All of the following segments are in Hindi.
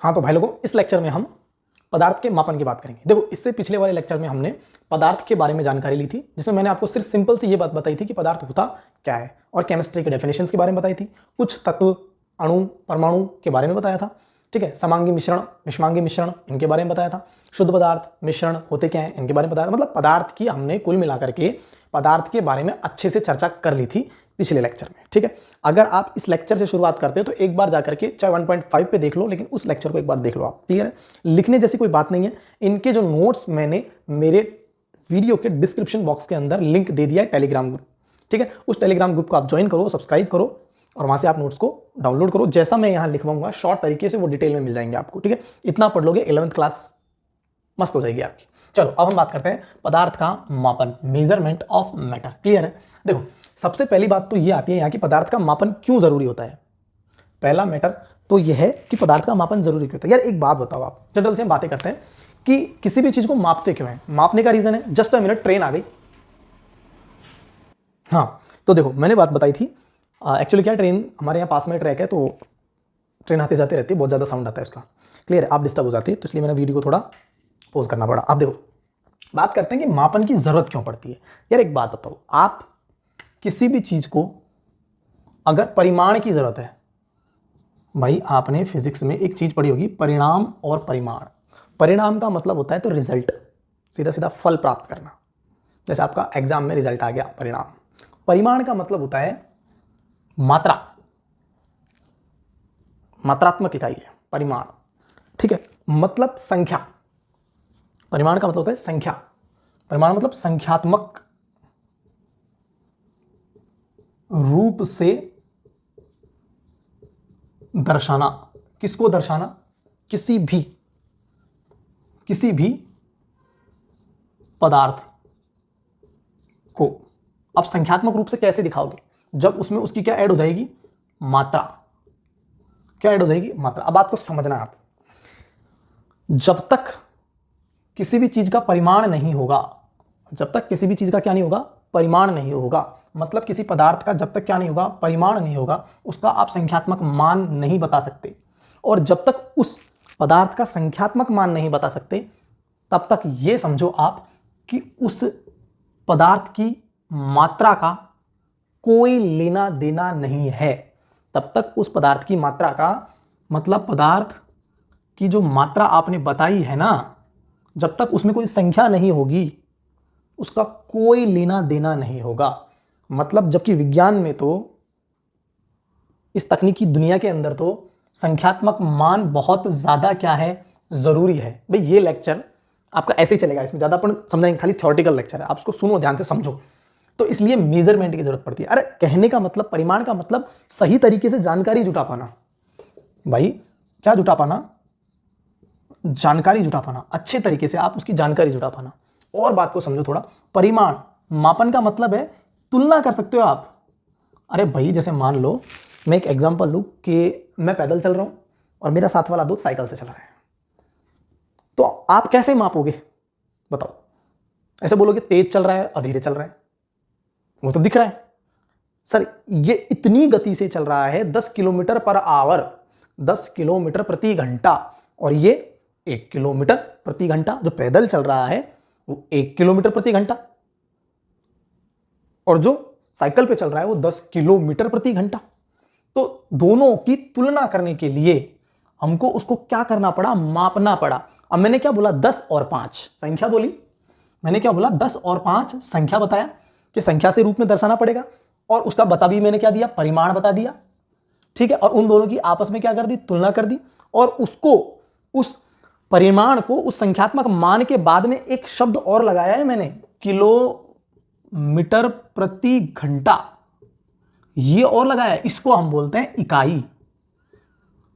हाँ तो भाई लोगों, इस लेक्चर में हम पदार्थ के मापन की बात करेंगे। देखो, इससे पिछले वाले लेक्चर में हमने पदार्थ के बारे में जानकारी ली थी, जिसमें मैंने आपको सिर्फ सिंपल सी ये बात बताई थी कि पदार्थ होता क्या है, और केमिस्ट्री के डेफिनेशंस के बारे में बताई थी, कुछ तत्व, अणु, परमाणु के बारे में बताया था। ठीक है, समांगी मिश्रण, विषमांगी मिश्रण, इनके बारे में बताया था। शुद्ध पदार्थ, मिश्रण होते क्या है, इनके बारे में बताया था। मतलब पदार्थ की हमने कुल मिलाकर के पदार्थ के बारे में अच्छे से चर्चा कर ली थी पिछले लेक्चर में। ठीक है, अगर आप इस लेक्चर से शुरुआत करते हैं तो एक बार जाकर के चाहे 1.5 पे देख लो, लेकिन उस लेक्चर को एक बार देख लो आप। क्लियर है? लिखने जैसी कोई बात नहीं है। इनके जो नोट्स मैंने मेरे वीडियो के डिस्क्रिप्शन बॉक्स के अंदर लिंक दे दिया है, टेलीग्राम ग्रुप। ठीक है, उस टेलीग्राम ग्रुप को आप ज्वाइन करो, सब्सक्राइब करो, और वहां से आप नोट्स को डाउनलोड करो। जैसा मैं यहां लिखवाऊंगा शॉर्ट तरीके से वो डिटेल में मिल जाएंगे आपको। ठीक है, इतना पढ़ लोगे 11th क्लास मस्त हो जाएगी आपकी। चलो अब हम बात करते हैं पदार्थ का मापन, मेजरमेंट ऑफ मैटर। क्लियर है? देखो, सबसे पहली बात तो ये आती है यहाँ की पदार्थ का मापन क्यों जरूरी होता है। पहला मैटर तो यह है कि पदार्थ का मापन जरूरी क्यों होता है। यार एक बात बताओ, आप जनरल से हम बातें करते हैं कि किसी भी चीज को मापते क्यों हैं। मापने का रीजन है, जस्ट अ मिनट ट्रेन आ गई। हाँ तो देखो, मैंने बात बताई थी एक्चुअली क्या, ट्रेन हमारे यहाँ पास में ट्रैक है, तो ट्रेन आते जाते रहती है, बहुत ज़्यादा साउंड आता है इसका। क्लियर है? आप डिस्टर्ब हो जाती है, तो इसलिए मैंने वीडियो को थोड़ा पोज करना पड़ा। अब देखो, बात करते हैं कि मापन की जरूरत क्यों पड़ती है। यार एक बात बताओ, आप किसी भी चीज को अगर परिमाण की जरूरत है, भाई आपने फिजिक्स में एक चीज पढ़ी होगी, परिणाम और परिमाण। परिणाम का मतलब होता है तो रिजल्ट, सीधा सीधा फल प्राप्त करना। जैसे आपका एग्जाम में रिजल्ट आ गया, परिणाम। परिमाण का मतलब होता है मात्रा, मात्रात्मक इकाई है परिमाण। ठीक है, मतलब संख्या। परिमाण का मतलब होता है संख्या, परिमाण मतलब संख्यात्मक रूप से दर्शाना। किसको दर्शाना? किसी भी पदार्थ को। अब संख्यात्मक रूप से कैसे दिखाओगे? जब उसमें उसकी क्या ऐड हो जाएगी? मात्रा। क्या ऐड हो जाएगी? मात्रा। अब बात को समझना है आप, जब तक किसी भी चीज का परिमाण नहीं होगा, जब तक किसी भी चीज का क्या नहीं होगा? परिमाण नहीं होगा। मतलब किसी पदार्थ का जब तक क्या नहीं होगा? परिमाण नहीं होगा, उसका आप संख्यात्मक मान नहीं बता सकते। और जब तक उस पदार्थ का संख्यात्मक मान नहीं बता सकते, तब तक ये समझो आप कि उस पदार्थ की मात्रा का कोई लेना देना नहीं है। तब तक उस पदार्थ की मात्रा का मतलब, पदार्थ की जो मात्रा आपने बताई है ना, जब तक उसमें कोई संख्या नहीं होगी, उसका कोई लेना देना नहीं होगा। मतलब जबकि विज्ञान में तो, इस तकनीकी दुनिया के अंदर तो संख्यात्मक मान बहुत ज्यादा क्या है? जरूरी है। भाई ये लेक्चर आपका ऐसे ही चलेगा, इसमें ज्यादा अपन समझाएंगे, खाली थ्योरेटिकल लेक्चर है, आप इसको सुनो, ध्यान से समझो। तो इसलिए मेजरमेंट की जरूरत पड़ती है। अरे कहने का मतलब, परिमाण का मतलब सही तरीके से जानकारी जुटा पाना। भाई क्या जुटा पाना? जानकारी जुटा पाना, अच्छे तरीके से आप उसकी जानकारी जुटा पाना। और बात को समझो थोड़ा, परिमाण, मापन का मतलब है तुलना कर सकते हो आप। अरे भाई जैसे मान लो, मैं एक एग्जांपल लूं कि मैं पैदल चल रहा हूं और मेरा साथ वाला दोस्त साइकिल से चल रहा है, तो आप कैसे मापोगे? बताओ। ऐसे बोलोगे तेज चल रहा है और धीरे चल रहा है, वो तो दिख रहा है। सर ये इतनी गति से चल रहा है, 10 किलोमीटर पर आवर, 10 किलोमीटर प्रति घंटा, और ये 1 किलोमीटर प्रति घंटा। जो पैदल चल रहा है वो 1 किलोमीटर प्रति घंटा, और जो साइकिल पे चल रहा है वो 10 किलोमीटर प्रति घंटा। तो दोनों की तुलना करने के लिए हमको उसको क्या करना पड़ा? मापना पड़ा। अब मैंने क्या बोला? 10 और 5 संख्या बोली। मैंने क्या बोला? 10 और 5 संख्या बताया कि संख्या से रूप में दर्शाना पड़ेगा, और उसका बता भी मैंने क्या दिया? परिमाण बता दिया। ठीक है, और उन दोनों की आपस में क्या कर दी? तुलना कर दी, और उसको, उस परिमाण को, उस संख्यात्मक मान के बाद में एक शब्द और लगाया है मैंने, किलोमीटर प्रति घंटा, ये और लगाया है। इसको हम बोलते हैं इकाई,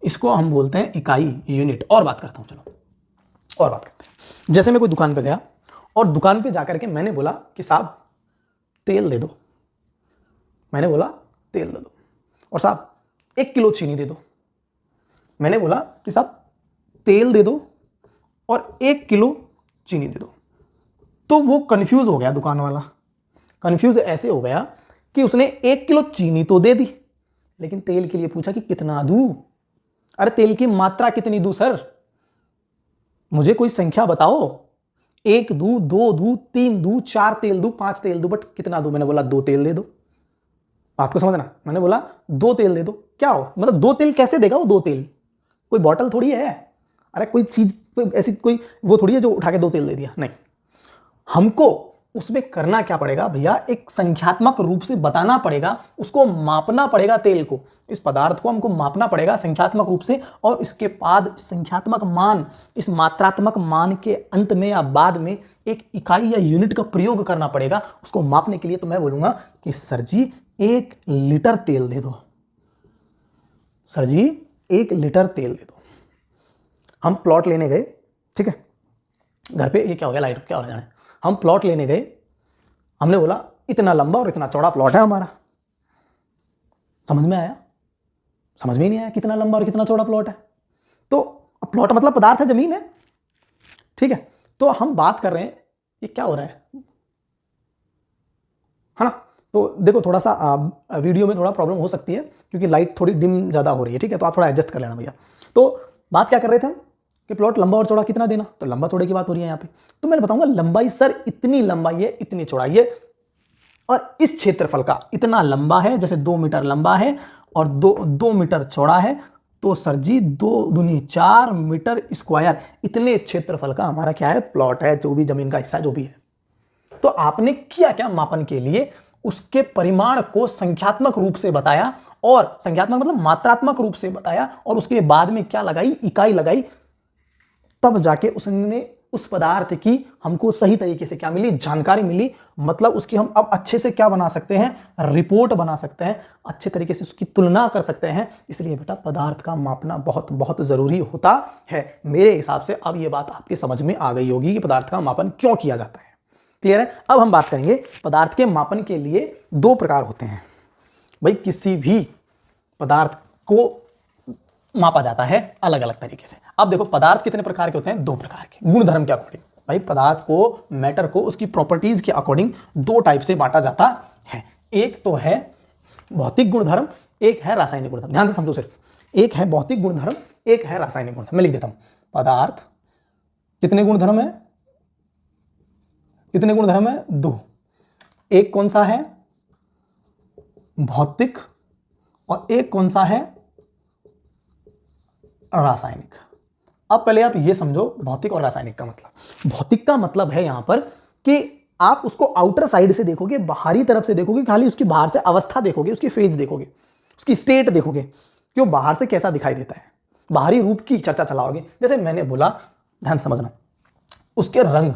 इसको हम बोलते हैं इकाई, यूनिट। और बात करता हूं, चलो और बात करते हैं। जैसे मैं कोई दुकान पे गया और दुकान पे जाकर के मैंने बोला कि साहब तेल दे दो। मैंने बोला तेल दे दो, और साहब 1 किलो चीनी दे दो। मैंने बोला कि साहब तेल दे दो और 1 किलो चीनी दे दो। तो वो कंफ्यूज हो गया दुकान वाला। कंफ्यूज ऐसे हो गया कि उसने 1 किलो चीनी तो दे दी, लेकिन तेल के लिए पूछा कि कितना दूं। अरे तेल की मात्रा कितनी दूं सर, मुझे कोई संख्या बताओ। 1 दूं, 2 दूं, 3 दूं, 4 तेल दूं, 5 तेल दूं, बट कितना दूं? मैंने बोला 2 तेल दे दो। बात को समझना, मैंने बोला 2 तेल दे दो। क्या हो मतलब 2 तेल कैसे देगा वो? 2 तेल कोई बॉटल थोड़ी है, अरे कोई चीज ऐसी कोई वो थोड़ी है जो उठा के 2 तेल दे दिया, नहीं। हमको उसमें करना क्या पड़ेगा भैया, एक संख्यात्मक रूप से बताना पड़ेगा, उसको मापना पड़ेगा तेल को, इस पदार्थ को हमको मापना पड़ेगा संख्यात्मक रूप से, और इसके बाद संख्यात्मक मान, इस मात्रात्मक मान के अंत में या बाद में एक इकाई या यूनिट का प्रयोग करना पड़ेगा उसको मापने के लिए। तो मैं बोलूंगा कि सर जी 1 लीटर तेल दे दो, सर जी 1 लीटर तेल दे दो। हम प्लॉट लेने गए, ठीक है, घर पे ये क्या हो गया, लाइट क्या हो रहा है, हम प्लॉट लेने गए, हमने बोला इतना लंबा और इतना चौड़ा प्लॉट है हमारा। समझ में आया? समझ में ही नहीं आया कितना लंबा और कितना चौड़ा प्लॉट है। तो प्लॉट मतलब पदार्थ है, जमीन है, ठीक है। तो हम बात कर रहे हैं, ये क्या हो रहा है ना। तो देखो थोड़ा सा वीडियो में थोड़ा प्रॉब्लम हो सकती है क्योंकि लाइट थोड़ी डिम ज्यादा हो रही है, ठीक है, तो आप थोड़ा एडजस्ट कर लेना भैया। तो बात क्या कर रहे थे हम कि प्लॉट लंबा और चौड़ा कितना देना, तो लंबा चौड़े की बात हो रही है यहाँ पे। तो मैं बताऊंगा लंबाई सर इतनी लंबाई है, इतनी चौड़ाई है, और इस क्षेत्रफल का इतना लंबा है, जैसे 2 मीटर लंबा है और 2 मीटर चौड़ा है, तो सर जी 2 दूनी 4 मीटर स्क्वायर इतने क्षेत्रफल का हमारा क्या है, प्लॉट है, जो भी जमीन का हिस्सा जो भी है। तो आपने किया क्या, मापन के लिए उसके परिमाण को संख्यात्मक रूप से बताया, और संख्यात्मक मतलब मात्रात्मक रूप से बताया, और उसके बाद में क्या लगाई, इकाई लगाई, तब जाके उसने उस पदार्थ की हमको सही तरीके से क्या मिली, जानकारी मिली। मतलब उसकी हम अब अच्छे से क्या बना सकते हैं, रिपोर्ट बना सकते हैं, अच्छे तरीके से उसकी तुलना कर सकते हैं। इसलिए बेटा पदार्थ का मापना बहुत बहुत जरूरी होता है। मेरे हिसाब से अब ये बात आपके समझ में आ गई होगी कि पदार्थ का मापन क्यों किया जाता है। क्लियर है? अब हम बात करेंगे पदार्थ के मापन के लिए 2 प्रकार होते हैं। भाई किसी भी पदार्थ को मापा जाता है अलग अलग तरीके से। अब देखो पदार्थ कितने प्रकार के होते हैं, 2 प्रकार के, गुणधर्म के अकॉर्डिंग। भाई पदार्थ को, मैटर को उसकी प्रॉपर्टीज के अकॉर्डिंग 2 टाइप से बांटा जाता है। एक तो है भौतिक गुणधर्म, एक है रासायनिक गुणधर्म। ध्यान से समझो, सिर्फ एक है भौतिक गुणधर्म, एक है रासायनिक गुणधर्म। मैं लिख देता हूं, पदार्थ कितने गुणधर्म है, कितने गुणधर्म है, 2। एक कौन सा है, भौतिक, और एक कौन सा है, रासायनिक। अब पहले आप ये समझो भौतिक और रासायनिक का मतलब। भौतिक का मतलब है यहां पर कि आप उसको आउटर साइड से देखोगे, बाहरी तरफ से देखोगे, खाली उसकी बाहर से अवस्था देखोगे, उसकी फेज देखोगे, उसकी स्टेट देखोगे कि वो बाहर से कैसा दिखाई देता है, बाहरी रूप की चर्चा चलाओगे। जैसे मैंने बोला, ध्यान समझना, उसके रंग,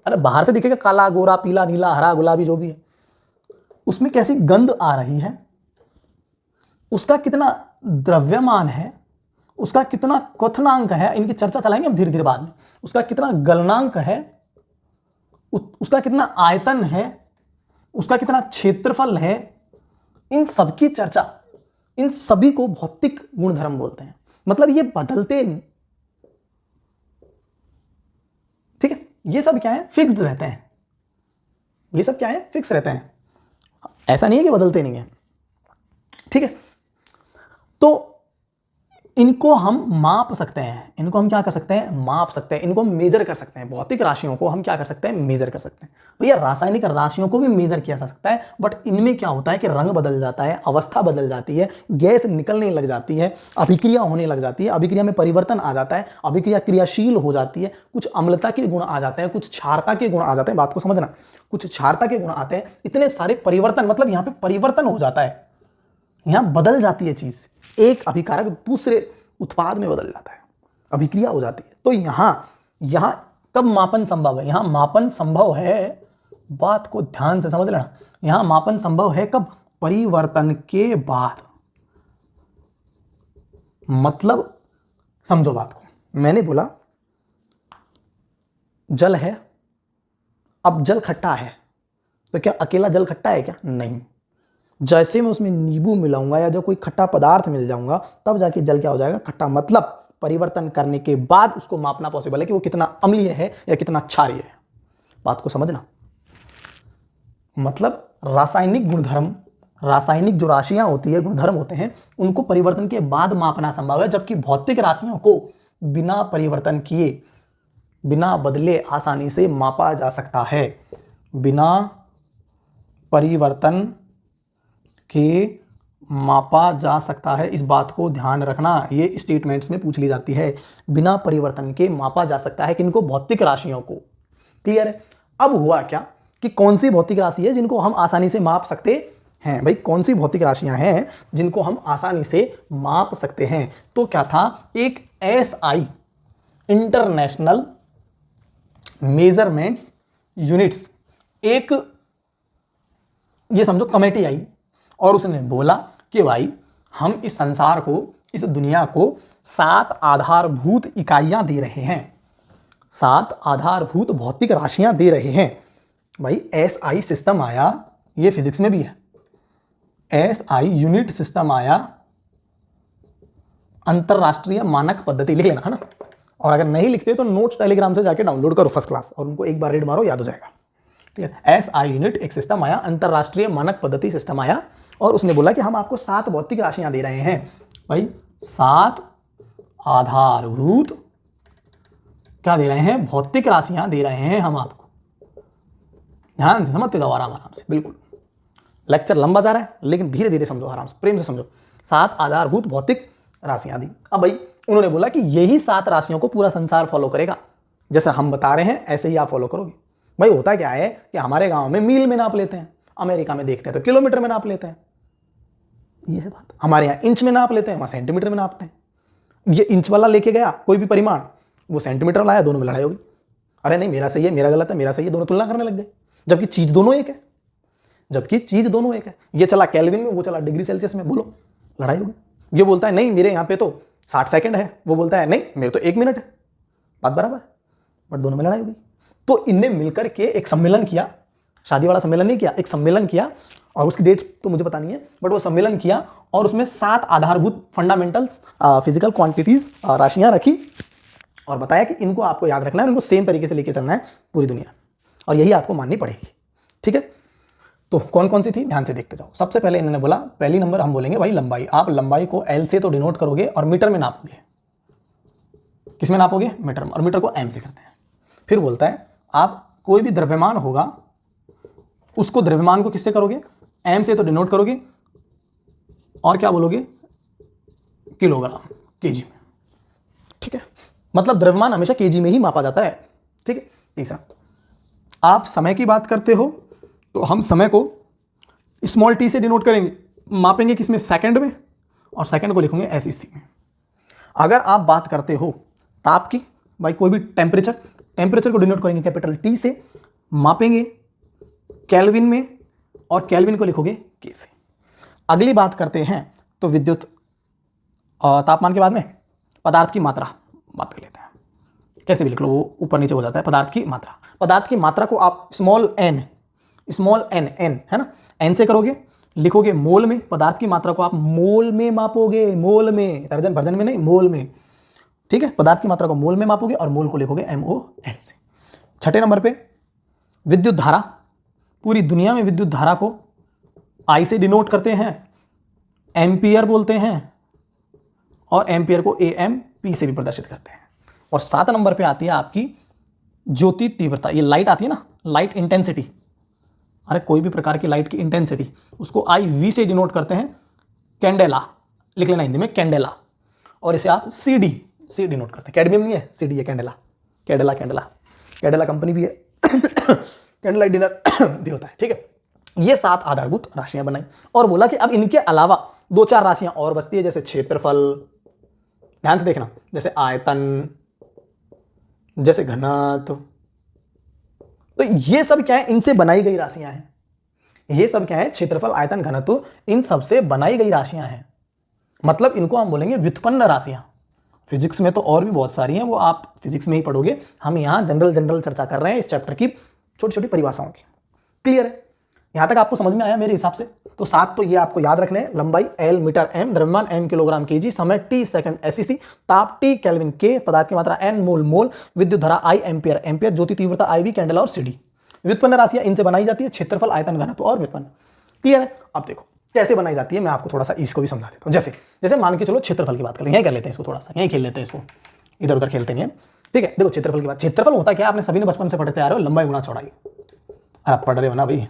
अरे बाहर से दिखेगा काला, गोरा, पीला, नीला, हरा, गुलाबी, जो भी है, उसमें कैसी गंध आ रही है, उसका कितना द्रव्यमान है, उसका कितना क्वथनांक है, इनकी चर्चा चलाएंगे हम धीरे धीरे बाद में। उसका कितना गलनांक है, उसका कितना आयतन है, उसका कितना क्षेत्रफल है, इन सब की चर्चा, इन सभी को भौतिक गुणधर्म बोलते हैं। मतलब ये बदलते, ठीक है, ये सब क्या है, फिक्स्ड रहते हैं। ये सब क्या है, फिक्स रहते हैं, ऐसा नहीं है कि बदलते नहीं है, ठीक है। तो इनको हम माप सकते हैं, इनको हम क्या कर सकते हैं, माप सकते हैं, इनको मेजर कर सकते हैं। भौतिक राशियों को हम क्या कर सकते हैं, मेजर कर सकते हैं। भैया रासायनिक राशियों को भी मेजर किया जा सकता है, बट इनमें क्या होता है कि रंग बदल जाता है, अवस्था बदल जाती है, गैस निकलने लग जाती है, अभिक्रिया होने लग जाती है, अभिक्रिया में परिवर्तन आ जाता है, अभिक्रिया क्रियाशील हो जाती है, कुछ अम्लता के गुण आ जाते हैं, कुछ क्षारता के गुण आ जाते हैं। बात को समझना, कुछ क्षारता के गुण आते हैं, इतने सारे परिवर्तन, मतलब यहाँ पे परिवर्तन हो जाता है, यहां बदल जाती है चीज, एक अभिकारक दूसरे उत्पाद में बदल जाता है, अभिक्रिया हो जाती है। तो यहां कब मापन संभव है, यहां मापन संभव है, बात को ध्यान से समझ लेना, यहां मापन संभव है कब, परिवर्तन के बाद। मतलब समझो बात को, मैंने बोला जल है, अब जल खट्टा है, तो क्या अकेला जल खट्टा है क्या, नहीं। जैसे मैं उसमें नींबू मिलाऊंगा या जो कोई खट्टा पदार्थ मिल जाऊंगा, तब जाके जल क्या हो जाएगा, खट्टा। मतलब परिवर्तन करने के बाद उसको मापना पॉसिबल है कि वो कितना अम्लीय है या कितना क्षारीय है। बात को समझना, मतलब रासायनिक गुणधर्म रासायनिक जो राशियां होती है, गुणधर्म होते हैं, उनको परिवर्तन के बाद मापना संभव है, जबकि भौतिक राशियों को बिना परिवर्तन किए, बिना बदले आसानी से मापा जा सकता है। बिना परिवर्तन के मापा जा सकता है, इस बात को ध्यान रखना, ये स्टेटमेंट्स में पूछ ली जाती है। बिना परिवर्तन के मापा जा सकता है किनको? भौतिक राशियों को। क्लियर है? अब हुआ क्या कि कौन सी भौतिक राशि है जिनको हम आसानी से माप सकते हैं? भाई कौन सी भौतिक राशियां हैं जिनको हम आसानी से माप सकते हैं? तो क्या था, एक SI इंटरनेशनल मेजरमेंट्स यूनिट्स, एक ये समझो कमेटी आई और उसने बोला कि भाई हम इस संसार को, इस दुनिया को 7 आधारभूत इकाइयां दे रहे हैं, 7 आधारभूत भौतिक राशियां दे रहे हैं। भाई SI सिस्टम आया, ये फिजिक्स में भी है, SI यूनिट सिस्टम आया, अंतरराष्ट्रीय मानक पद्धति लिख लेना है ना। और अगर नहीं लिखते तो नोट्स टेलीग्राम से जाके डाउनलोड करो फर्स्ट क्लास, और उनको एक बार रीड मारो, याद हो जाएगा। ठीक है, SI यूनिट एक सिस्टम आया, अंतरराष्ट्रीय मानक पद्धति सिस्टम आया, और उसने बोला कि हम आपको 7 भौतिक राशियां दे रहे हैं। भाई 7 आधारभूत क्या दे रहे हैं? भौतिक राशियां दे रहे हैं हम आपको। ध्यान से समझते जाओ, आराम आराम से, बिल्कुल। लेक्चर लंबा जा रहा है लेकिन धीरे धीरे समझो, आराम से, प्रेम से समझो। 7 आधारभूत भौतिक राशियां दी। अब भाई उन्होंने बोला कि यही 7 राशियों को पूरा संसार फॉलो करेगा, जैसे हम बता रहे हैं ऐसे ही आप फॉलो करोगे। भाई होता क्या है कि हमारे गांव में मील में नाप लेते हैं, अमेरिका में देखते हैं तो किलोमीटर में नाप लेते हैं, ये है बात। हमारे यहाँ इंच में नाप लेते हैं, वहां सेंटीमीटर में नापते हैं। ये इंच वाला लेके गया कोई भी परिमाण, वो सेंटीमीटर लाया, दोनों में लड़ाई होगी। अरे नहीं मेरा सही है, मेरा गलत है, मेरा सही है, दोनों तुलना करने लग गए, जबकि चीज दोनों एक है, जबकि चीज दोनों एक है। ये चला केल्विन में, वो चला डिग्री सेल्सियस में, बोलो लड़ाई होगी। ये बोलता है नहीं मेरे यहाँ पे तो 60 सेकंड है, वो बोलता है नहीं मेरे तो 1 मिनट है, बात बराबर है, बट दोनों में लड़ाई होगी। तो इनने मिलकर के एक सम्मेलन किया, शादी वाला सम्मेलन नहीं किया, एक सम्मेलन किया, और उसकी डेट तो मुझे पता नहीं है, बट वो सम्मेलन किया और उसमें 7 आधारभूत फंडामेंटल्स फिजिकल क्वांटिटीज राशियां रखी, और बताया कि इनको आपको याद रखना है, इनको सेम तरीके से लेके चलना है पूरी दुनिया, और यही आपको माननी पड़ेगी। ठीक है, तो कौन कौन सी थी ध्यान से देखते जाओ। सबसे पहले इन्होंने बोला, पहली नंबर हम बोलेंगे भाई लंबाई। आप लंबाई को L से तो डिनोट करोगे और मीटर में नापोगे। किस में नापोगे? मीटर में, और मीटर को M से करते हैं। फिर बोलता है आप कोई भी द्रव्यमान होगा उसको, द्रव्यमान को किससे करोगे? M से तो डिनोट करोगे, और क्या बोलोगे? किलोग्राम, केजी में। ठीक है, मतलब द्रव्यमान हमेशा केजी में ही मापा जाता है। ठीक है। तीसरा, आप समय की बात करते हो तो हम समय को स्मॉल t से डिनोट करेंगे, मापेंगे किसमें? सेकंड में, और सेकंड को लिखोगे SEC में। अगर आप बात करते हो ताप की, भाई कोई भी टेम्परेचर, टेम्परेचर को डिनोट करेंगे कैपिटल T से, मापेंगे केल्विन में, और केल्विन को लिखोगे K से। अगली बात करते हैं तो विद्युत तापमान के बाद में पदार्थ की मात्रा बात कर लेते हैं। कैसे भी लिख लो, वो ऊपर नीचे हो जाता है। पदार्थ की मात्रा, पदार्थ की मात्रा को आप स्मॉल n है ना, n से करोगे, लिखोगे मोल में। पदार्थ की मात्रा को आप मोल में मापोगे, मोल में, दर्जन भर्जन में नहीं, मोल में। ठीक है, पदार्थ की मात्रा को मोल में मापोगे और मोल को लिखोगे MOL से। छठे नंबर पे विद्युत धारा, पूरी दुनिया में विद्युत धारा को I से डिनोट करते हैं, एम्पियर बोलते हैं, और एम्पियर को AMP से भी प्रदर्शित करते हैं। और 7 नंबर पे आती है आपकी ज्योति तीव्रता। ये लाइट आती है ना, लाइट इंटेंसिटी, अरे कोई भी प्रकार की लाइट की इंटेंसिटी, उसको IV से डिनोट करते हैं, कैंडेला लिख लेना हिंदी में, कैंडेला। और इसे आप CD से डिनोट करते हैं, कैडमियम नहीं है, CD है, candela, candela, candela, candela company भी है कैंडल लाइट डिनर भी होता है। ठीक है, ये 7 आधारभूत राशियां बनाई, और बोला कि अब इनके अलावा 2-4 राशियां और बचती है, जैसे क्षेत्रफल, ध्यान से देखना, जैसे आयतन, जैसे घनत्व। तो ये सब क्या है? इनसे बनाई गई राशियां हैं। ये सब क्या है? क्षेत्रफल, आयतन, घनत्व, इन सब से बनाई गई राशियां हैं। मतलब इनको हम बोलेंगे व्युत्पन्न राशियां। फिजिक्स में तो और भी बहुत सारी हैं, वो आप फिजिक्स में ही पढ़ोगे। हम यहां जनरल चर्चा कर रहे हैं इस चैप्टर की छोटी छोटी परिभाषाओं की। क्लियर है? यहां तक आपको समझ में आया मेरे हिसाब से? तो 7 तो ये आपको याद रखने हैं। लंबाई L मीटर M, द्रव्यमान M किलोग्राम केजी, समय T सेकंड SEC, ताप T केल्विन K, पदार्थ की मात्रा N मोल मोल, विद्युत धारा I एम्पियर एम्पियर, ज्योति तीव्रता IV कैंडेला और CD। व्युत्पन्न राशियां इनसे बनाई जाती है, क्षेत्रफल, आयतन, घनत्व और व्युत्पन्न। क्लियर है? अब देखो कैसे बनाई जाती है मैं आपको थोड़ा सा इसको भी समझा देता हूँ। जैसे जैसे मान के चलो क्षेत्रफल की बात करें, यहीं कर लेते हैं इसको, थोड़ा सा यहीं खेल लेते हैं इसको, इधर उधर खेलते नहीं है, ठीक है। देखो क्षेत्रफल की बात, क्षेत्रफल होता क्या, आपने सभी ने बचपन से पढ़ते आ रहे हो, लंबाई गुणा चौड़ाई। अरे आप पढ़ रहे हो ना भाई,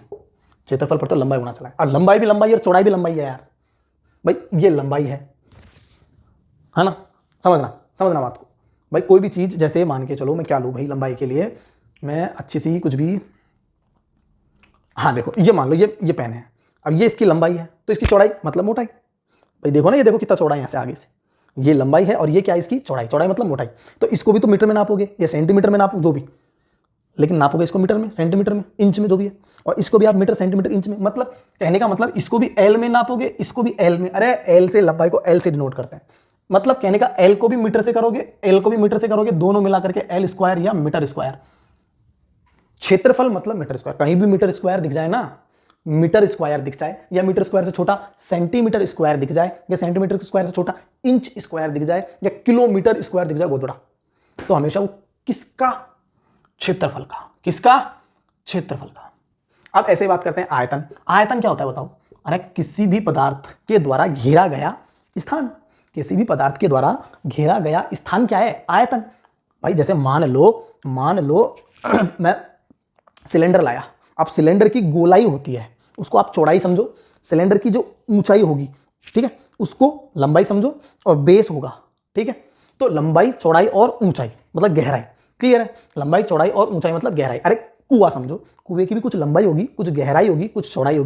क्षेत्रफल पढ़ते हो, लंबाई गुणा चौड़ाई, और लंबाई भी लंबाई और चौड़ाई भी लंबाई है यार भाई, ये लंबाई है ना, समझना बात को भाई। कोई भी चीज़ जैसे मान के चलो मैं क्या लूँ भाई लंबाई के लिए, मैं अच्छी सी कुछ भी, हाँ देखो ये मान लो ये पेन है, अब ये इसकी लंबाई है तो इसकी चौड़ाई मतलब मोटाई भाई, देखो ना ये देखो कितना चौड़ा है यहाँ से आगे से, ये लंबाई है और ये क्या है इसकी चौड़ाई, चौड़ाई मतलब मोटाई। तो इसको भी तो मीटर में नापोगे या सेंटीमीटर में नापो जो भी, लेकिन नापोगे इसको मीटर में, सेंटीमीटर में, इंच में जो भी है, और इसको भी आप मीटर सेंटीमीटर इंच में, मतलब कहने का मतलब इसको भी एल में नापोगे, इसको भी एल में। अरे एल से, लंबाई को एल से डिनोट करते हैं, मतलब कहने का एल को भी मीटर से करोगे, एल को भी मीटर से करोगे, दोनों मिला करके एल स्क्वायर या मीटर स्क्वायर। क्षेत्रफल मतलब मीटर स्क्वायर, कहीं भी मीटर स्क्वायर दिख जाए ना, मीटर स्क्वायर दिख जाए, या मीटर स्क्वायर से छोटा सेंटीमीटर स्क्वायर दिख जाए, या सेंटीमीटर स्क्वायर से छोटा इंच स्क्वायर दिख जाए, या किलोमीटर स्क्वायर दिख जाए बहुत बड़ा, तो हमेशा वो किसका, क्षेत्रफल का, किसका, क्षेत्रफल का। अब ऐसे ही बात करते हैं आयतन। आयतन क्या होता है बताओ? अरे किसी भी पदार्थ के द्वारा घेरा गया स्थान, किसी भी पदार्थ के द्वारा घेरा गया स्थान क्या है? आयतन। भाई जैसे मान लो मैं सिलेंडर लाया, अब सिलेंडर की गोलाई होती है, उसको आप चौड़ाई समझो, सिलेंडर की जो ऊंचाई होगी, ठीक है, उसको लंबाई समझो, और बेस होगा, ठीक है। तो लंबाई, चौड़ाई और ऊंचाई मतलब गहराई, क्लियर है? लंबाई, चौड़ाई और ऊंचाई मतलब गहराई। अरे कुआं समझो, कुएं की भी कुछ लंबाई होगी, कुछ गहराई होगी, कुछ चौड़ाई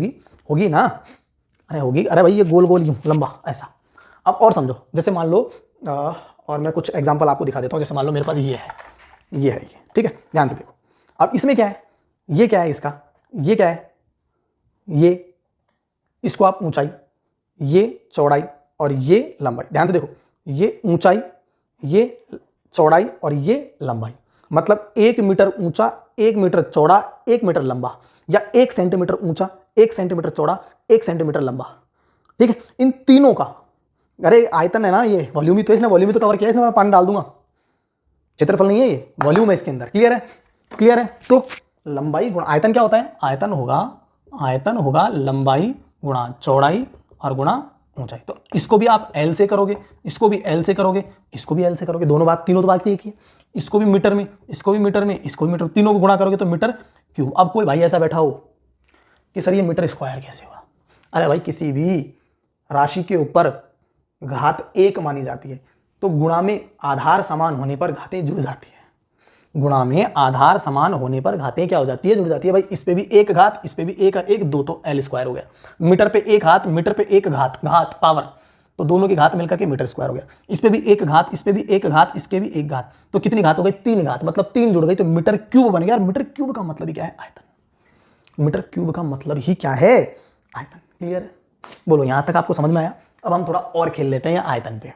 होगी ना? अरे होगी। अरे भाई ये गोल गोल यूं लंबा ऐसा। अब और समझो, जैसे मान लो और मैं कुछ एग्जांपल आपको दिखा देता हूँ। जैसे मान लो मेरे पास ये है, ठीक है, ध्यान से देखो। अब इसमें क्या है, ये क्या है इसका, ये क्या है, ये, इसको आप ऊंचाई, ये चौड़ाई और ये लंबाई, ध्यान से देखो, ये ऊंचाई, ये चौड़ाई और ये लंबाई, मतलब 1 मीटर ऊंचा, 1 मीटर चौड़ा, 1 मीटर लंबा, या 1 सेंटीमीटर ऊंचा, 1 सेंटीमीटर चौड़ा, 1 सेंटीमीटर लंबा, ठीक है। इन तीनों का, अरे आयतन है ना ये, वॉल्यूम ही तो, इसने वॉल्यूम ही तो कवर किया, इसमें मैं पानी डाल दूंगा, क्षेत्रफल नहीं है ये, वॉल्यूम है इसके अंदर, क्लियर है? क्लियर है? तो लंबाई गुणा आयतन क्या होता है? आयतन होगा लंबाई गुणा चौड़ाई और गुणा ऊंचाई। तो इसको भी आप एल से करोगे, इसको भी एल से करोगे, इसको भी एल से करोगे, दोनों बात, तीनों तो बात एक ही है। इसको भी मीटर में, इसको भी मीटर में, इसको भी मीटर, तीनों को गुणा करोगे तो मीटर क्यूब। अब कोई भाई ऐसा बैठा हो कि सर ये मीटर स्क्वायर कैसे हुआ? अरे भाई किसी भी राशि के ऊपर घात 1 मानी जाती है तो गुणा में आधार समान होने पर घातें जुड़ जाती है। गुणा में आधार समान होने पर घातें क्या हो जाती है? जुड़ जाती है। भाई इस पे भी 1 घात, इस पे भी 1 2, तो एल स्क्वायर हो गया। मीटर पे 1 घात, मीटर पे 1 घात पावर, तो दोनों की घात मिलकर के मीटर स्क्वायर हो गया। इस पे भी 1 घात, इस पे भी 1 घात, इसके भी 1 घात, तो कितनी घात हो गई? 3 घात, मतलब 3 जुड़ गई तो मीटर क्यूब बन गया। और मीटर क्यूब का मतलब ही क्या है? आयतन। मीटर क्यूब का मतलब ही क्या है? आयतन। क्लियर है? बोलो यहां तक आपको समझ में आया? अब हम थोड़ा और खेल लेते हैं आयतन पे,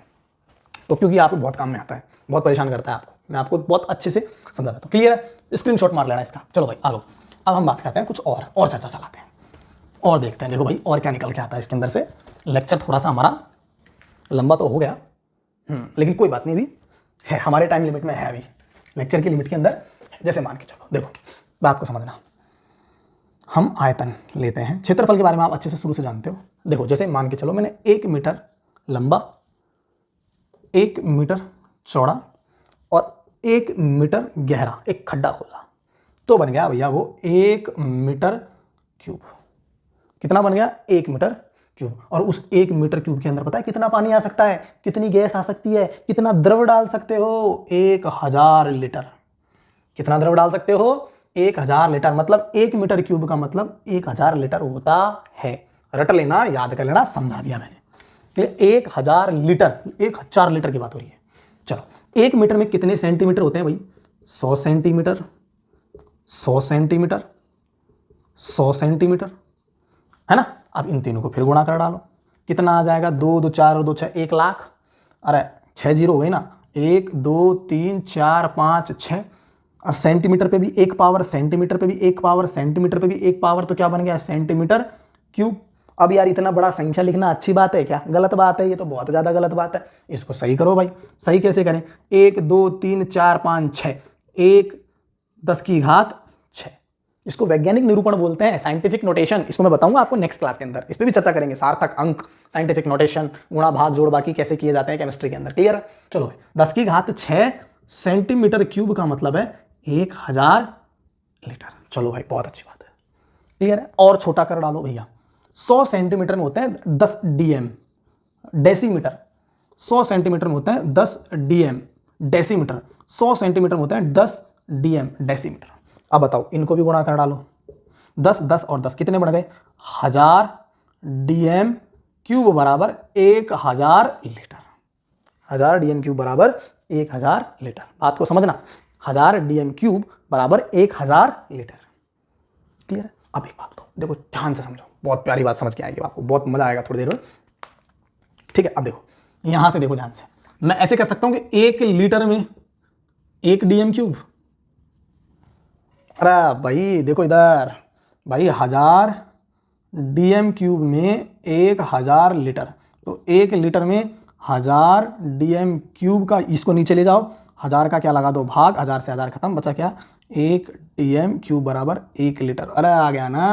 तो क्योंकि आपको बहुत काम में आता है, बहुत परेशान करता है आपको, मैं आपको बहुत अच्छे से समझा देता हूँ। क्लियर है? स्क्रीनशॉट मार लेना इसका। चलो भाई आ लो, अब हम बात करते हैं कुछ और चर्चा चलाते हैं और देखते हैं। देखो भाई और क्या निकल के आता है इसके अंदर से। लेक्चर थोड़ा सा हमारा लंबा तो हो गया, लेकिन कोई बात नहीं, भी है हमारे टाइम लिमिट में, है अभी लेक्चर की लिमिट के अंदर। जैसे मान के चलो, देखो बात को समझना, हम आयतन लेते हैं, क्षेत्रफल के बारे में आप अच्छे से शुरू से जानते हो। देखो जैसे मान के चलो मैंने 1 मीटर लंबा, 1 मीटर चौड़ा और 1 मीटर गहरा एक खड्डा खोदा, तो बन गया भैया वो 1 मीटर क्यूब। कितना बन गया? 1 मीटर क्यूब। और उस 1 मीटर क्यूब के अंदर पता है कितना पानी आ सकता है, कितनी गैस आ सकती है, कितना द्रव डाल सकते हो? 1000 लीटर। कितना द्रव डाल सकते हो? 1000 लीटर। मतलब 1 मीटर क्यूब का मतलब 1000 लीटर होता है। रट लेना, याद कर लेना, समझा दिया मैंने। 1000 लीटर, 1000 लीटर की बात हो रही है। चलो 1 मीटर में कितने सेंटीमीटर होते हैं भाई? 100 सेंटीमीटर, 100 सेंटीमीटर, 100 सेंटीमीटर, है ना? अब इन तीनों को फिर गुणा कर डालो, कितना आ जाएगा? 2 2 4 और 2 6, 1 लाख। अरे 6 जीरो हो गई ना, 1 2 3 4 5 6, और सेंटीमीटर पे भी 1 पावर, सेंटीमीटर पे भी 1 पावर, सेंटीमीटर पे भी 1 पावर, तो क्या बन गया? Centimetre cube. अब यार इतना बड़ा संख्या लिखना अच्छी बात है क्या? गलत बात है, ये तो बहुत ज़्यादा गलत बात है। इसको सही करो भाई। सही कैसे करें? 1 2 3 4 5 6, 1 10 की घात 6, इसको वैज्ञानिक निरूपण बोलते हैं, साइंटिफिक नोटेशन। इसको मैं बताऊंगा आपको नेक्स्ट क्लास के अंदर, इस पर भी चर्चा करेंगे। सार्थक अंक, साइंटिफिक नोटेशन, गुणा भाग जोड़ बाकी कैसे किए जाते हैं केमिस्ट्री के अंदर। क्लियर है? चलो भाई, 10 की घात 6 सेंटीमीटर क्यूब का मतलब है 1000 लीटर। चलो भाई, बहुत अच्छी बात है। क्लियर है? और छोटा कर डालो भैया, 100 सेंटीमीटर में होते हैं 10 डीएम डेसीमीटर। 100 सेंटीमीटर में होते हैं 10 डीएम डेसीमीटर। 100 सेंटीमीटर में होते हैं 10 डीएम डेसीमीटर। अब बताओ, इनको भी गुणा कर डालो। 10 10 और 10 कितने बढ़ गए? 1000 डीएम क्यूब बराबर 1000 लीटर। 1000 डीएम क्यूब बराबर 1000 लीटर। बात को समझना, 1000 डीएम क्यूब बराबर 1000 लीटर। क्लियर है? अब एक बात देखो, ध्यान से समझो, बहुत प्यारी बात समझ के आएगी आपको, बहुत मजा आएगा थोड़ी देर में। ठीक है? अब देखो, यहां से देखो ध्यान से, मैं ऐसे कर सकता हूं कि 1 लीटर में 1 डीएम क्यूब। अरे भाई देखो इधर, भाई 1000 डीएम क्यूब में 1000 लीटर, तो 1 लीटर में 1000 डीएम क्यूब का, इसको नीचे ले जाओ, 1000 का क्या लगा दो भाग, 1000 से 1000 खत्म, बचा क्या? 1 डीएम क्यूब बराबर 1 लीटर। अरे आ गया ना,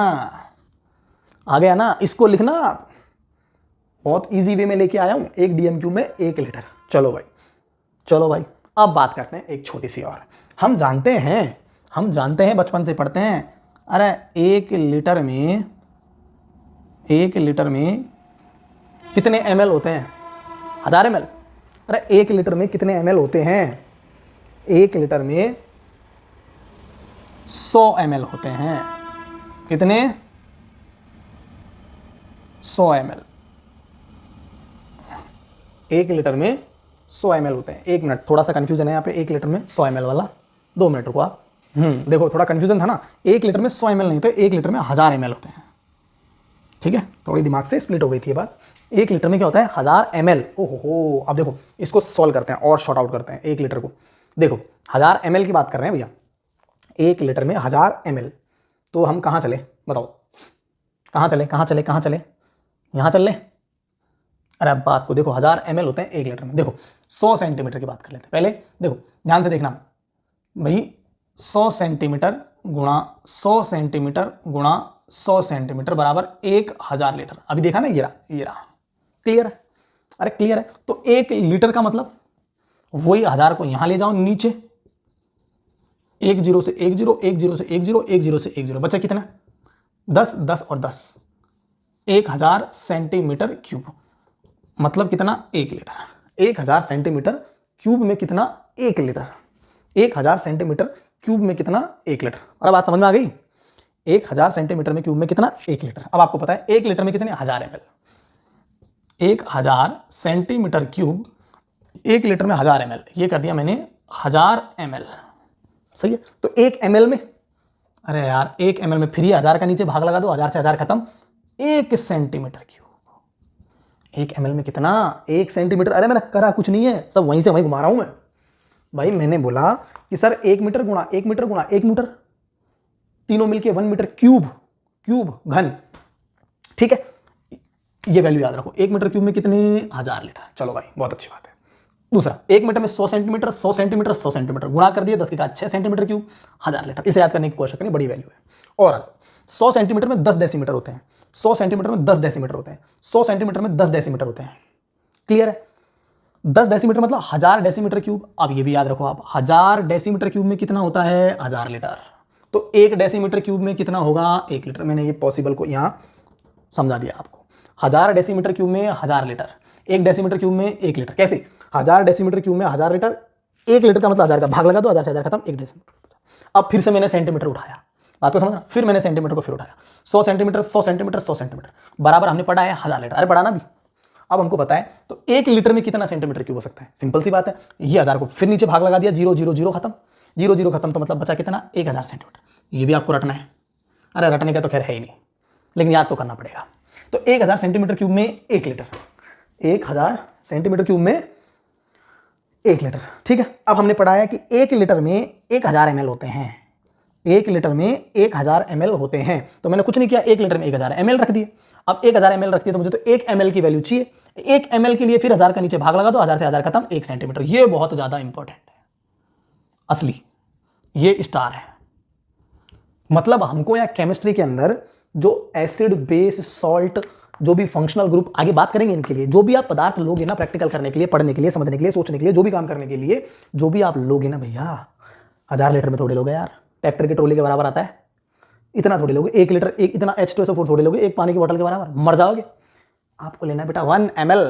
आ गया ना। इसको लिखना आप, बहुत इजी वे में लेके आया हूं, 1 डीएम क्यूब में 1 लीटर। चलो भाई, चलो भाई, अब बात करते हैं एक छोटी सी और। हम जानते हैं बचपन से पढ़ते हैं, अरे 1 लीटर में कितने ml होते हैं? 1000 ml। अरे 1 लीटर में कितने ml होते हैं? 1 लीटर में 100 ml होते हैं। कितने? 100 ml। 1 लीटर में 100 ml होते हैं। 1 मिनट, थोड़ा सा कंफ्यूजन है यहाँ पे, 1 लीटर में 100 ml वाला। 2 मिनट रुको आप। देखो थोड़ा कंफ्यूजन था ना, 1 लीटर में 100 ml नहीं होते, 1 लीटर में 1000 ml होते हैं। ठीक है? थोड़ी दिमाग से स्प्लिट हो गई थी ये बात। 1 लीटर में क्या होता है? 1000 ml। ओहो, अब देखो इसको सॉल्व करते हैं और शॉर्ट आउट करते हैं 1 लीटर को। देखो 1000 ml की बात कर रहे हैं भैया, 1 लीटर में 1000 ml। तो हम कहाँ चले बताओ? कहाँ चले? यहाँ चल लें? अरे अब बात को देखो, 1000 ml होते हैं 1 लीटर में। देखो 100 सेंटीमीटर की बात कर लेते हैं पहले। देखो ध्यान से देखना भाई, 100 सेंटीमीटर गुणा 100 सेंटीमीटर गुणा 100 सेंटीमीटर बराबर 1000 लीटर। अभी देखा ना, ये रहा। क्लियर है? अरे क्लियर है। तो 1 लीटर का मतलब वही 1000 को यहां ले जाओ नीचे, 1 0 से 1 0, 1 0 से 1 0, 1 0 से 1 0, बचा कितना? 10 10 और 10, 1000 सेंटीमीटर क्यूब। मतलब कितना? 1 लीटर। 1000 सेंटीमीटर क्यूब में कितना? 1 लीटर। 1000 सेंटीमीटर क्यूब में कितना? 1 लीटर। और बात समझ में आ गई? 1000 सेंटीमीटर में क्यूब में कितना? 1 लीटर। अब आपको पता है 1 लीटर में कितने? 1000 ml। 1000 सेंटीमीटर क्यूब 1 लीटर में 1000 ml, ये कर दिया मैंने 1000 ml। सही है? तो 1 ml में, अरे यार 1 ml में फिर ही 1000 का नीचे भाग लगा दो, 1000 से 1000 खत्म, 1 सेंटीमीटर क्यूब। 1 ml में कितना? 1 सेंटीमीटर। अरे मैंने करा कुछ नहीं है, सब वहीं से वहीं घुमा रहा हूं मैं भाई। मैंने बोला कि सर 1 मीटर गुणा 1 मीटर गुणा 1 मीटर, तीनों मिलके 1 मीटर क्यूब घन। ठीक है? ये वैल्यू याद रखो, 1 मीटर क्यूब में कितने? 1000 लीटर। चलो भाई, बहुत अच्छी बात है। दूसरा, 1 मीटर में 100 सेंटीमीटर, 100 सेंटीमीटर 100 सेंटीमीटर गुणा कर दिया, 10 की घात 6 सेंटीमीटर क्यूब, 1000 लीटर। इसे याद करने की कोई आवश्यकता नहीं, बड़ी वैल्यू है। और 100 सेंटीमीटर में 10 डेसीमीटर होते हैं। 100 सेंटीमीटर में 10 डेसीमीटर होते हैं। 100 सेंटीमीटर में 10 डेसीमीटर होते हैं। क्लियर है? 10 डेसीमीटर मतलब 1000 डेसीमीटर क्यूब। अब ये भी याद रखो आप, 1000 डेसीमीटर क्यूब में कितना होता है? 1000 लीटर। तो 1 डेसीमीटर क्यूब में कितना होगा? 1 लीटर। मैंने ये पॉसिबल को यहां समझा दिया आपको। 1000 डेसीमीटर क्यूब में 1000 लीटर, 1 डेसीमीटर क्यूब में 1 लीटर। कैसे? 1000 डेसीमीटर क्यूब में 1000 लीटर, 1 लीटर का मतलब 1000 का भाग लगा दो, 1000 से 1000 खत्म, 1 डेसीमीटर। अब फिर से मैंने सेंटीमीटर उठाया, बात को समझना, फिर मैंने सेंटीमीटर को फिर उठाया। 100 सेंटीमीटर 100 सेंटीमीटर 100 सेंटीमीटर बराबर हमने पढ़ा है 1000 लीटर। अरे पढ़ा ना भी। अब हमको पता है तो 1 लीटर में कितना सेंटीमीटर क्यूब हो सकता है? सिंपल सी बात है, ये 1000 को फिर नीचे भाग लगा दिया, 0 0 0 खत्म, 0 0 खत्म, तो मतलब बचा कितना? 1000 सेंटीमीटर। ये भी आपको रटना है। अरे रटने का तो खैर है ही नहीं, लेकिन याद तो करना पड़ेगा। तो 1000 सेंटीमीटर क्यूब में 1 लीटर, 1000 सेंटीमीटर क्यूब में 1 लीटर। ठीक है? अब हमने पढ़ा है कि 1 लीटर में 1000 ml होते हैं। 1 लीटर में 1000 ml होते हैं। तो मैंने कुछ नहीं किया, 1 लीटर में 1000 ml रख दिए। अब 1000 ml रख दिए तो मुझे तो 1 ml की वैल्यू चाहिए। 1 ml के लिए फिर 1000 का नीचे भाग लगा दो, 1000 से 1000 खत्म, 1 सेंटीमीटर। ये बहुत ज्यादा इंपॉर्टेंट है, असली ये स्टार है। मतलब हमको यहाँ केमिस्ट्री के अंदर जो एसिड बेस सॉल्ट जो भी फंक्शनल ग्रुप आगे बात करेंगे इनके लिए, जो भी आप पदार्थ लोगे ना प्रैक्टिकल करने के लिए, पढ़ने के लिए, समझने के लिए, सोचने के लिए, जो भी काम करने के लिए, जो भी आप लोगे ना भैया, 1000 लीटर में थोड़े लोगे यार, ट्रैक्टर की ट्रॉली के बराबर आता है, इतना थोड़ी लोगे, 1 लीटर एक इतना H2SO4 थोड़ी लोगे, एक पानी की बोतल के बराबर, मर जाओगे। आपको लेना है बेटा 1 ml,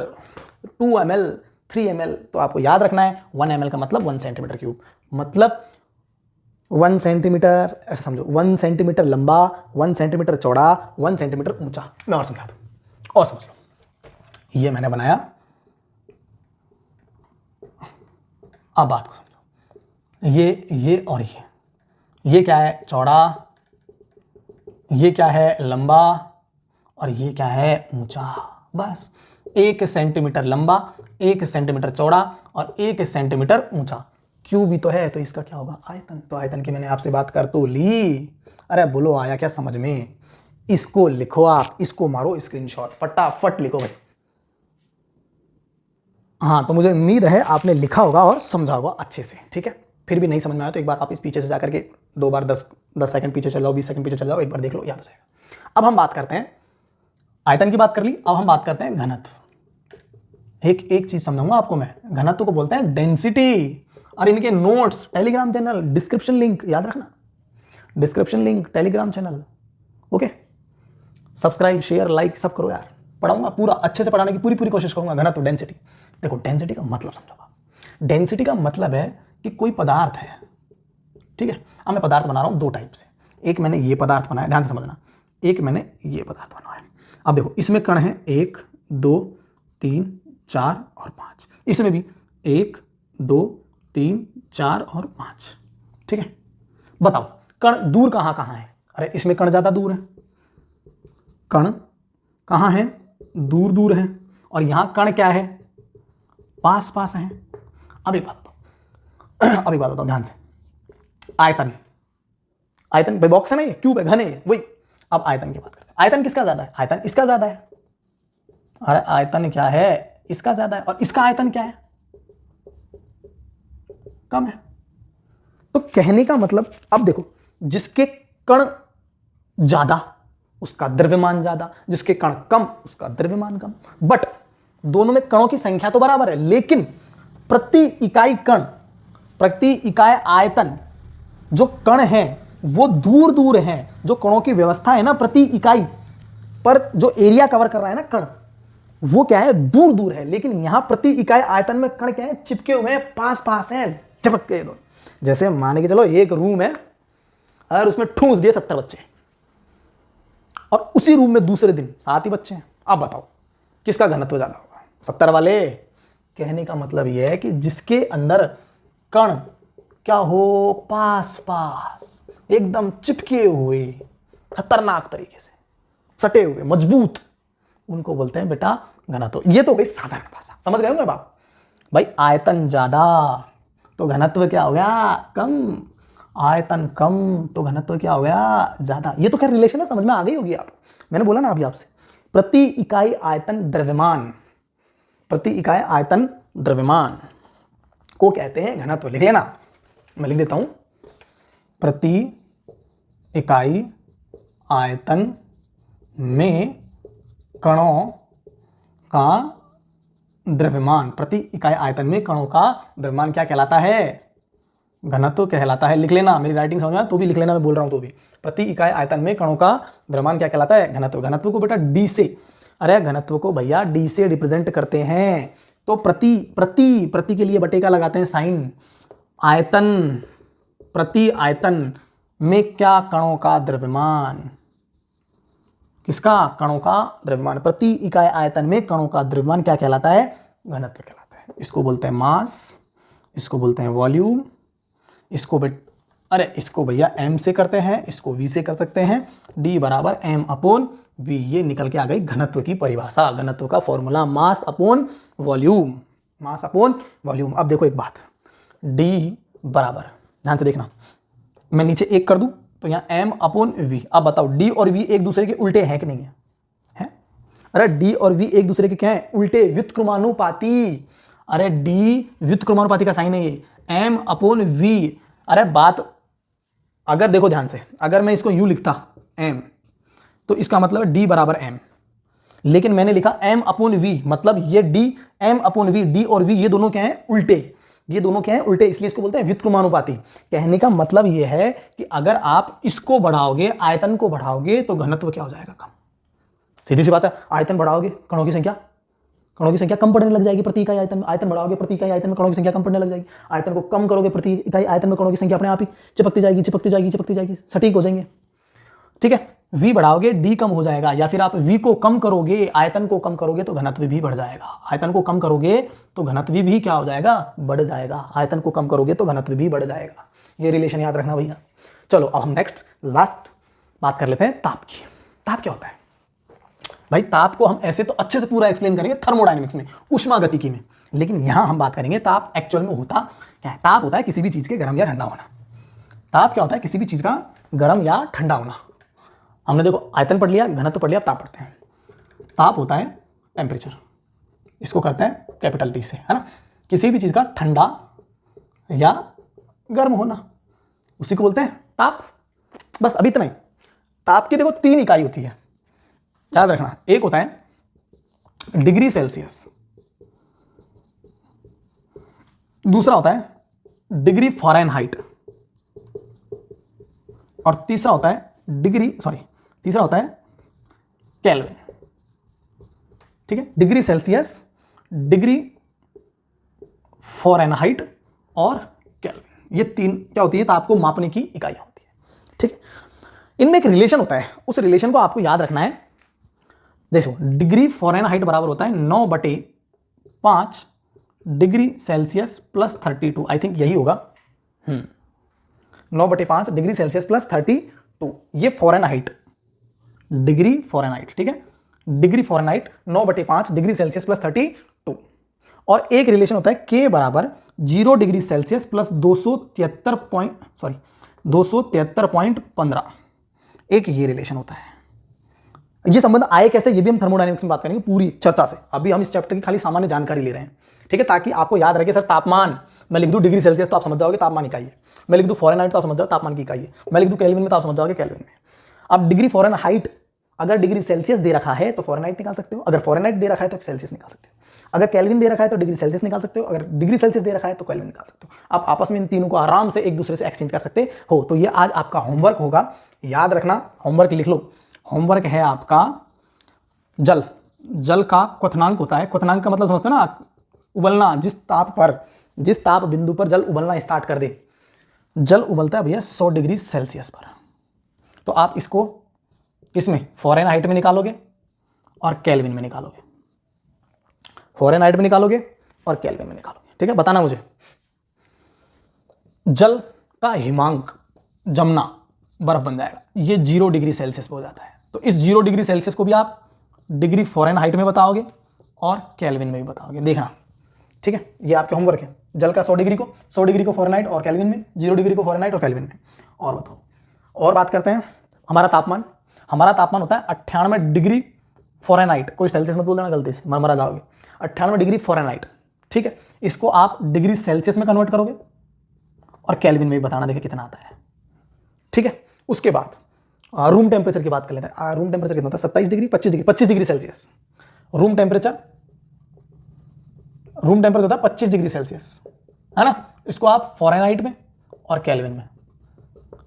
2 ml, 3 ml। तो आपको याद रखना है 1 ml का मतलब 1 सेंटीमीटर क्यूब, मतलब 1 सेंटीमीटर, ऐसा समझो 1 सेंटीमीटर लंबा, 1 सेंटीमीटर चौड़ा, 1 सेंटीमीटर ऊंचा। मैं और समझा दूं, और समझ लो, ये मैंने बनाया। अब बात को समझो, ये और ये क्या है, चौड़ा, ये क्या है, लंबा, और ये क्या है, ऊंचा। बस 1 सेंटीमीटर लंबा, 1 सेंटीमीटर चौड़ा और 1 सेंटीमीटर ऊंचा। क्यूब भी तो है, तो इसका क्या होगा, आयतन। तो आयतन की मैंने आपसे बात कर तो ली। अरे बोलो आया क्या समझ में? इसको लिखो, आप इसको मारो स्क्रीनशॉट, फटाफट लिखो भाई। हाँ, तो मुझे उम्मीद है आपने लिखा होगा और समझा होगा अच्छे से, ठीक है। फिर भी नहीं समझ में आया तो एक बार आप इस पीछे से जाकर के 2 बार 10 सेकंड पीछे चल जाओ, 20 सेकंड पीछे चल जाओ, एक बार देख लो, याद हो जाएगा। अब हम बात करते हैं, आयतन की बात कर ली, अब हम बात करते हैं घनत्व। एक चीज समझाऊंगा आपको मैं, घनत्व को बोलते हैं डेंसिटी। और इनके notes Telegram channel, description link याद रखना, description link Telegram channel, okay. Subscribe share like सब करो यार, पढ़ाऊंगा पूरा अच्छे से, पढ़ाने की पूरी कोशिश करूंगा। घनत्व, डेंसिटी, देखो डेंसिटी का मतलब समझो आप। डेंसिटी का मतलब है कि कोई पदार्थ है, ठीक है। अब मैं पदार्थ बना रहा हूं 2 टाइप से, एक मैंने ये पदार्थ बनाया, ध्यान से समझना, एक मैंने ये पदार्थ बनाया। अब देखो इसमें कण है 1 2 3 4 और 5, इसमें भी 1 2 3 4 और 5, ठीक है। बताओ कण दूर कहां कहां है? अरे इसमें कण ज्यादा दूर है, कण कहां है, दूर दूर है, और यहां कण क्या है, पास पास है। अब एक बात बताओ ध्यान से, आयतन, आयतन भाई बॉक्स है ना, ये क्यूब है, घन है वही। अब आयतन की बात करते हैं, आयतन किसका ज्यादा है? आयतन इसका ज्यादा है। अरे आयतन क्या है, इसका ज्यादा है, और इसका आयतन क्या है, कम है। तो कहने का मतलब, अब देखो, जिसके कण ज्यादा उसका द्रव्यमान ज्यादा, जिसके कण कम उसका द्रव्यमान कम। बट दोनों में कणों की संख्या तो बराबर है, लेकिन प्रति इकाई कण, प्रति इकाई आयतन, जो कण हैं वो दूर दूर हैं। जो कणों की व्यवस्था है ना प्रति इकाई पर, जो एरिया कवर कर रहा है ना कण, वो क्या है, दूर दूर है। लेकिन यहां प्रति इकाई आयतन में कण क्या है, चिपके हुए हैं, पास पास हैं, चिपक के दो। जैसे मान के चलो एक रूम है और उसमें ठूस दिए 70 बच्चे, और उसी रूम में दूसरे दिन 7 ही बच्चे हैं। अब बताओ किसका घनत्व ज्यादा होगा, 70 वाले। कहने का मतलब यह है कि जिसके अंदर कण क्या हो, पास पास एकदम चिपके हुए, खतरनाक तरीके से सटे हुए, मजबूत, उनको बोलते हैं बेटा घनत्व। ये तो भाई साधारण भाषा, समझ गए होंगे बाप भाई। आयतन ज्यादा तो घनत्व क्या हो गया, कम। आयतन कम तो घनत्व क्या हो गया, ज्यादा। ये तो खैर रिलेशन है, समझ में आ गई होगी आप। मैंने बोला ना अभी आपसे, प्रति इकाई आयतन द्रव्यमान, प्रति इकाई आयतन द्रव्यमान को कहते हैं घनत्व। लिख लेना, मैं लिख देता हूं, प्रति इकाई आयतन में कणों का द्रव्यमान, प्रति इकाई आयतन में कणों का द्रव्यमान क्या कहलाता है, घनत्व कहलाता है। लिख लेना, मेरी राइटिंग समझ में तो भी लिख लेना, मैं बोल रहा हूं तो भी। प्रति इकाई आयतन में कणों का द्रव्यमान क्या कहलाता है, घनत्व। घनत्व को बेटा डी से, अरे घनत्व को भैया डी से रिप्रेजेंट करते हैं। तो प्रति के लिए बटे का लगाते हैं साइन। आयतन, प्रति आयतन में क्या, कणों का द्रव्यमान, किसका, कणों का द्रव्यमान। प्रति इकाई आयतन में कणों का द्रव्यमान क्या कहलाता है, घनत्व कहलाता है। इसको बोलते हैं मास, इसको बोलते हैं वॉल्यूम, इसको इसको भैया m से करते हैं, इसको v से कर सकते हैं। d बराबर m/v, ये निकल के आ गई घनत्व की परिभाषा, घनत्व का formula, mass upon volume, mass upon volume. अब देखो एक बात, d बराबर, ध्यान से देखना, मैं नीचे 1 कर दूं तो यहाँ m/v। अब बताओ d और v एक दूसरे के उल्टे हैं कि नहीं है, हैं? अरे d और v एक दूसरे के क्या है, उल्टे, व्युत्क्रमानुपाती। अरे d व्युत्क्रमानुपाती का साइन है ये, m/v। अरे बात अगर देखो ध्यान से, अगर मैं इसको यूं लिखता m, तो इसका मतलब है d बराबर m, लेकिन मैंने लिखा m अपॉन v, मतलब ये d m upon v, d और v ये दोनों क्या हैं, उल्टे, ये दोनों क्या हैं, उल्टे, इसलिए इसको बोलते हैं व्युत्क्रमानुपाती। कहने का मतलब ये है कि अगर आप इसको बढ़ाओगे, आयतन को बढ़ाओगे, तो घनत्व क्या हो जाएगा, कम। सीधी सी बात है, आयतन बढ़ाओगे कणों की संख्या कम पड़ने लग जाएगी प्रति इकाई आयतन में, आयतन बढ़ाओगे प्रति इकाई आयतन में कणों की संख्या कम पड़ने लग जाएगी, आयतन को कम करोगे प्रति इकाई आयतन में कणों की संख्या अपने आप ही चिपकती जाएगी, सटीक हो जाएंगे। ठीक है, v बढ़ाओगे d कम हो जाएगा, या फिर आप v को कम करोगे, आयतन को कम करोगे तो घनत्व भी बढ़ जाएगा, आयतन को कम करोगे तो घनत्व भी क्या हो जाएगा, बढ़ जाएगा, आयतन को कम करोगे तो घनत्व भी बढ़ जाएगा। ये रिलेशन याद रखना भैया। चलो अब हम नेक्स्ट लास्ट बात कर लेते हैं ताप की। ताप क्या होता है भाई? ताप को हम ऐसे तो अच्छे से पूरा एक्सप्लेन करेंगे थर्मोडायनेमिक्स में, ऊष्मागतिकी में, लेकिन यहां हम बात करेंगे ताप एक्चुअल में होता क्या है। ताप होता है किसी भी चीज के गर्म या ठंडा होना। ताप क्या होता है? किसी भी चीज का गर्म या ठंडा होना। हमने देखो आयतन पढ़ लिया, घनत्व पढ़ लिया, ताप पढ़ते हैं। ताप होता है टेम्परेचर, इसको करते हैं कैपिटल टी से, है ना। किसी भी चीज का ठंडा या गर्म होना, उसी को बोलते हैं ताप। बस अभी इतना ही। ताप की देखो 3 इकाई होती है, याद रखना। एक होता है डिग्री सेल्सियस, दूसरा होता है डिग्री फ़ारेनहाइट, और तीसरा होता है केल्विन। ठीक है, डिग्री सेल्सियस, डिग्री फ़ारेनहाइट और केल्विन, ये 3 क्या होती है? ताप को मापने की इकाइयां होती है। ठीक है, इनमें एक रिलेशन होता है, उस रिलेशन को आपको याद रखना है। देखो, डिग्री फ़ारेनहाइट बराबर होता है 9/5 degree Celsius plus 32, I think यही होगा। 9/5 डिग्री सेल्सियस प्लस 32, ये फ़ारेनहाइट, डिग्री फ़ारेनहाइट। ठीक है, degree Fahrenheit 9/5 degree Celsius plus 32। और एक रिलेशन होता है K बराबर 0 डिग्री सेल्सियस प्लस 273.15, एक ये रिलेशन होता है। ये संबंध आए कैसे, ये भी हम थर्मोडायनेमिक्स में बात करेंगे पूरी चर्चा से। अभी हम इस चैप्टर की खाली सामान्य जानकारी ले रहे हैं। ठीक है, ताकि आपको याद रहे कि सर तापमान, मैं लिख दूं डिग्री सेल्सियस तो आप समझ जाओगे तापमान इकाई है, मैं लिख दूं फ़ारेनहाइट तो आप समझ जाओ तापमान की इकाई है, मैं लिख दूं केल्विन में तो आप समझ जाओगे केल्विन में। अब डिग्री फ़ारेनहाइट, अगर डिग्री सेल्सियस दे रखा है तो फ़ारेनहाइट निकाल सकते हो, अगर फ़ारेनहाइट दे रखा है तो सेल्सियस निकाल सकते हो, अगर केल्विन दे रखा है तो डिग्री सेल्सियस निकाल सकते हो, अगर डिग्री सेल्सियस दे रखा है तो केल्विन निकाल सकते हो। आप आपस में इन तीनों को आराम से एक दूसरे से एक्सचेंज कर सकते हो। तो ये आज आपका होमवर्क होगा, याद रखना, होमवर्क लिख लो। होमवर्क है आपका जल का क्वथनांक होता है। क्वथनांक का मतलब समझते हो ना, उबलना, जिस ताप बिंदु पर जल उबलना स्टार्ट कर दे। जल उबलता है भैया 100 डिग्री सेल्सियस पर, तो आप इसको किसमें, फ़ारेनहाइट में निकालोगे और केल्विन में निकालोगे, फ़ारेनहाइट में निकालोगे और केल्विन में निकालोगे। ठीक है, बताना मुझे। जल का हिमांक जमना, बर्फ बन जाएगा, ये 0 डिग्री सेल्सियस पे हो जाता है। तो इस 0 डिग्री सेल्सियस को भी आप डिग्री फ़ारेनहाइट में बताओगे और केल्विन में भी बताओगे, देखना। ठीक है, ये आपके होमवर्क है। जल का 100 डिग्री को फ़ारेनहाइट और केल्विन में, 0 डिग्री को फ़ारेनहाइट और केल्विन में। और बताओ, और बात करते हैं। हमारा तापमान होता है 98 डिग्री फ़ारेनहाइट, कोई सेल्सियस मत बोल देना गलती से, मरा जाओगे। 98 डिग्री फ़ारेनहाइट। ठीक है, इसको आप डिग्री सेल्सियस में कन्वर्ट करोगे और केल्विन में भी बताना, देखिए कितना आता है। ठीक है, उसके बाद रूम टेम्परेचर की बात कर लेते हैं। रूम टेम्परेचर कितना होता है? 27 degree, 25 degree Celsius. Room temperature होता है 25 डिग्री सेल्सियस, है ना। इसको आप फ़ारेनहाइट में और केल्विन में,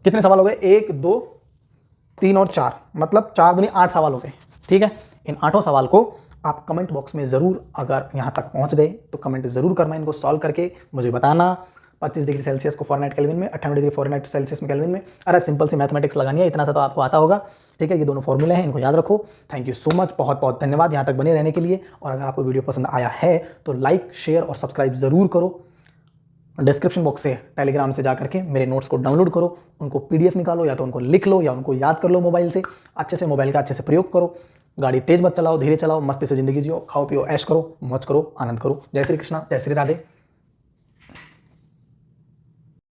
कितने सवाल हो गए? 1, 2, 3 और 4, मतलब 4 दूनी 8 सवाल हो गए। ठीक है, इन 8 सवाल को आप कमेंट बॉक्स में ज़रूर, अगर यहाँ तक पहुँच गए तो कमेंट ज़रूर करना, इनको सॉल्व करके मुझे बताना। 25 डिग्री सेल्सियस को फ़ारेनहाइट केल्विन में, 98 डिग्री फ़ारेनहाइट सेल्सियस में केल्विन में। अरे सिंपल सी मैथमेटिक्स लगानी है, इतना सा तो आपको आता होगा। ठीक है, ये दोनों फॉर्मूले हैं, इनको याद रखो। थैंक यू सो मच, बहुत बहुत धन्यवाद यहाँ तक बने रहने के लिए। और अगर आपको वीडियो पसंद आया है तो लाइक, शेयर और सब्सक्राइब ज़रूर करो। डिस्क्रिप्शन बॉक्स से टेलीग्राम से जा करके मेरे नोट्स को डाउनलोड करो, उनको PDF निकालो, या तो उनको लिख लो या उनको याद कर लो मोबाइल से। अच्छे से मोबाइल का अच्छे से प्रयोग करो। गाड़ी तेज मत चलाओ, धीरे चलाओ, मस्ती से ज़िंदगी जियो, खाओ पियो, ऐश करो, मौज करो, आनंद करो। जय श्री कृष्णा, जय श्री राधे।